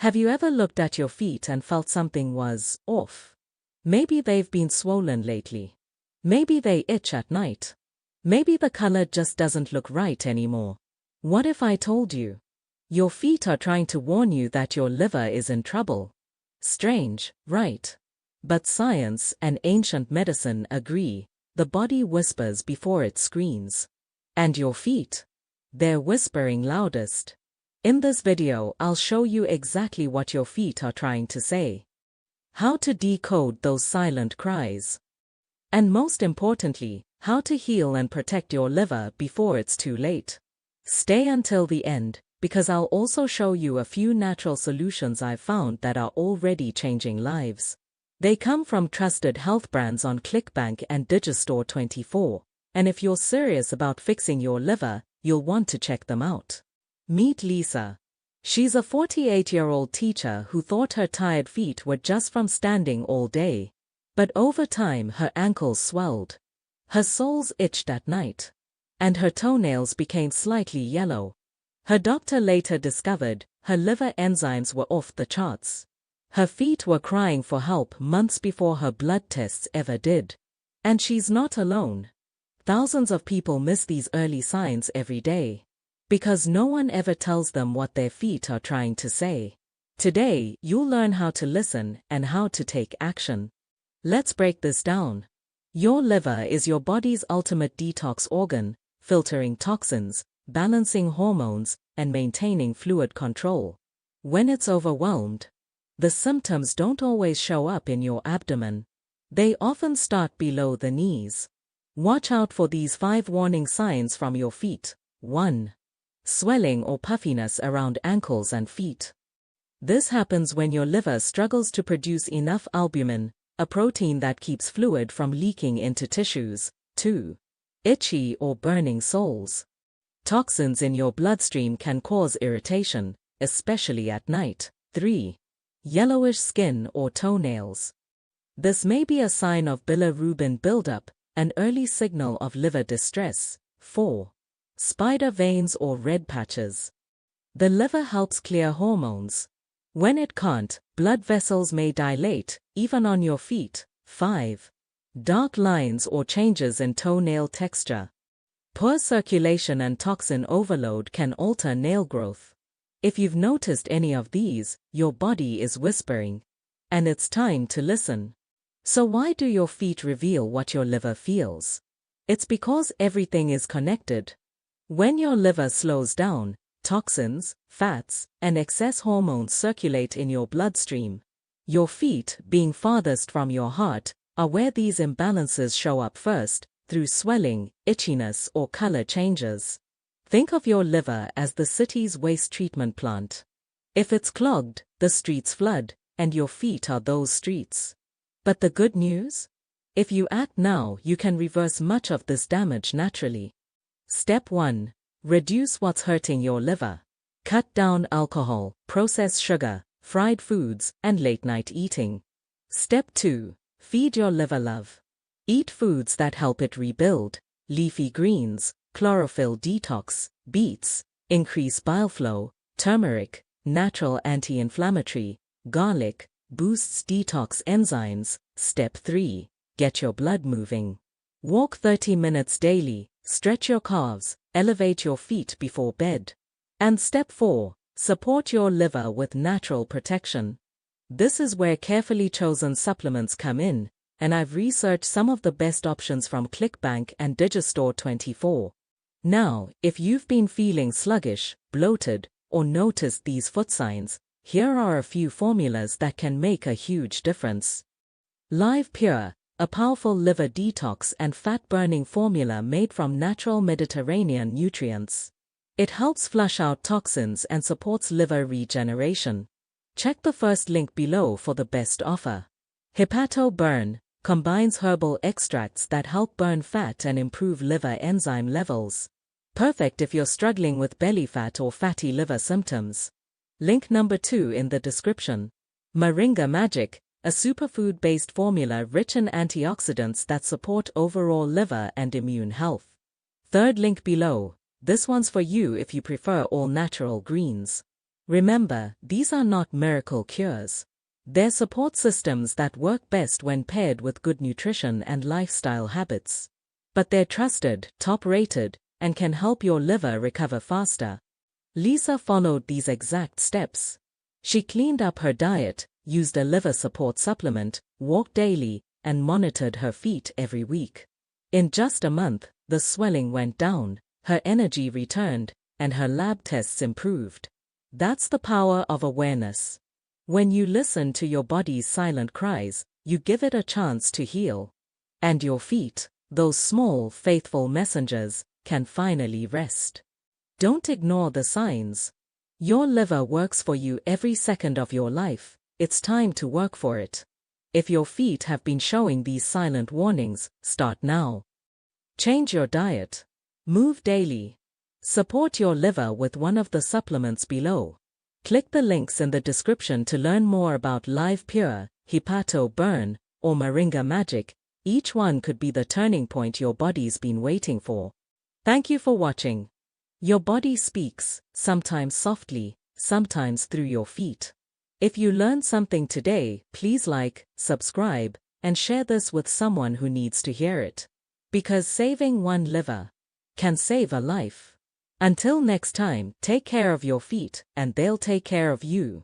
Have you ever looked at your feet and felt something was off? Maybe they've been swollen lately. Maybe they itch at night. Maybe the color just doesn't look right anymore. What if I told you? Your feet are trying to warn you that your liver is in trouble. Strange, right? But science and ancient medicine agree. The body whispers before it screams. And your feet? They're whispering loudest. In this video, I'll show you exactly what your feet are trying to say. How to decode those silent cries. And most importantly, how to heal and protect your liver before it's too late. Stay until the end, because I'll also show you a few natural solutions I've found that are already changing lives. They come from trusted health brands on ClickBank and Digistore24, and if you're serious about fixing your liver, you'll want to check them out. Meet Lisa. She's a 48-year-old teacher who thought her tired feet were just from standing all day. But over time her ankles swelled. Her soles itched at night. And her toenails became slightly yellow. Her doctor later discovered her liver enzymes were off the charts. Her feet were crying for help months before her blood tests ever did. And she's not alone. Thousands of people miss these early signs every day. Because no one ever tells them what their feet are trying to say. Today, you'll learn how to listen and how to take action. Let's break this down. Your liver is your body's ultimate detox organ, filtering toxins, balancing hormones, and maintaining fluid control. When it's overwhelmed, the symptoms don't always show up in your abdomen. They often start below the knees. Watch out for these 5 warning signs from your feet. 1. Swelling or puffiness around ankles and feet. This happens when your liver struggles to produce enough albumin, a protein that keeps fluid from leaking into tissues. 2. Itchy or burning soles. Toxins in your bloodstream can cause irritation, especially at night. 3. Yellowish skin or toenails. This may be a sign of bilirubin buildup, an early signal of liver distress. 4. Spider veins or red patches. The liver helps clear hormones. When it can't, blood vessels may dilate, even on your feet. 5. Dark lines or changes in toenail texture. Poor circulation and toxin overload can alter nail growth. If you've noticed any of these, your body is whispering. And it's time to listen. So why do your feet reveal what your liver feels? It's because everything is connected. When your liver slows down, toxins, fats, and excess hormones circulate in your bloodstream. Your feet, being farthest from your heart, are where these imbalances show up first, through swelling, itchiness, or color changes. Think of your liver as the city's waste treatment plant. If it's clogged, the streets flood, and your feet are those streets. But the good news? If you act now, you can reverse much of this damage naturally. Step 1. Reduce what's hurting your liver. Cut down alcohol, processed sugar, fried foods, and late-night eating. Step 2. Feed your liver love. Eat foods that help it rebuild. Leafy greens, chlorophyll detox, beets, increase bile flow, turmeric, natural anti-inflammatory, garlic, boosts detox enzymes. Step 3. Get your blood moving. Walk 30 minutes daily, stretch your calves, elevate your feet before bed. And step 4. Support your liver with natural protection. This is where carefully chosen supplements come in, and I've researched some of the best options from ClickBank and Digistore24. Now, if you've been feeling sluggish, bloated, or noticed these foot signs, here are a few formulas that can make a huge difference. Live Pure, a powerful liver detox and fat-burning formula made from natural Mediterranean nutrients. It helps flush out toxins and supports liver regeneration. Check the first link below for the best offer. Hepato Burn combines herbal extracts that help burn fat and improve liver enzyme levels. Perfect if you're struggling with belly fat or fatty liver symptoms. Link number 2 in the description. Moringa Magic, a superfood-based formula rich in antioxidants that support overall liver and immune health. Third link below. This one's for you if you prefer all-natural greens. Remember, these are not miracle cures. They're support systems that work best when paired with good nutrition and lifestyle habits. But they're trusted, top-rated, and can help your liver recover faster. Lisa followed these exact steps. She cleaned up her diet, used a liver support supplement, walked daily, and monitored her feet every week. In just a month, the swelling went down, her energy returned, and her lab tests improved. That's the power of awareness. When you listen to your body's silent cries, you give it a chance to heal. And your feet, those small, faithful messengers, can finally rest. Don't ignore the signs. Your liver works for you every second of your life. It's time to work for it. If your feet have been showing these silent warnings, start now. Change your diet. Move daily. Support your liver with one of the supplements below. Click the links in the description to learn more about Live Pure, Hepato Burn, or Moringa Magic. Each one could be the turning point your body's been waiting for. Thank you for watching. Your body speaks, sometimes softly, sometimes through your feet. If you learned something today, please like, subscribe, and share this with someone who needs to hear it. Because saving one liver can save a life. Until next time, take care of your feet, and they'll take care of you.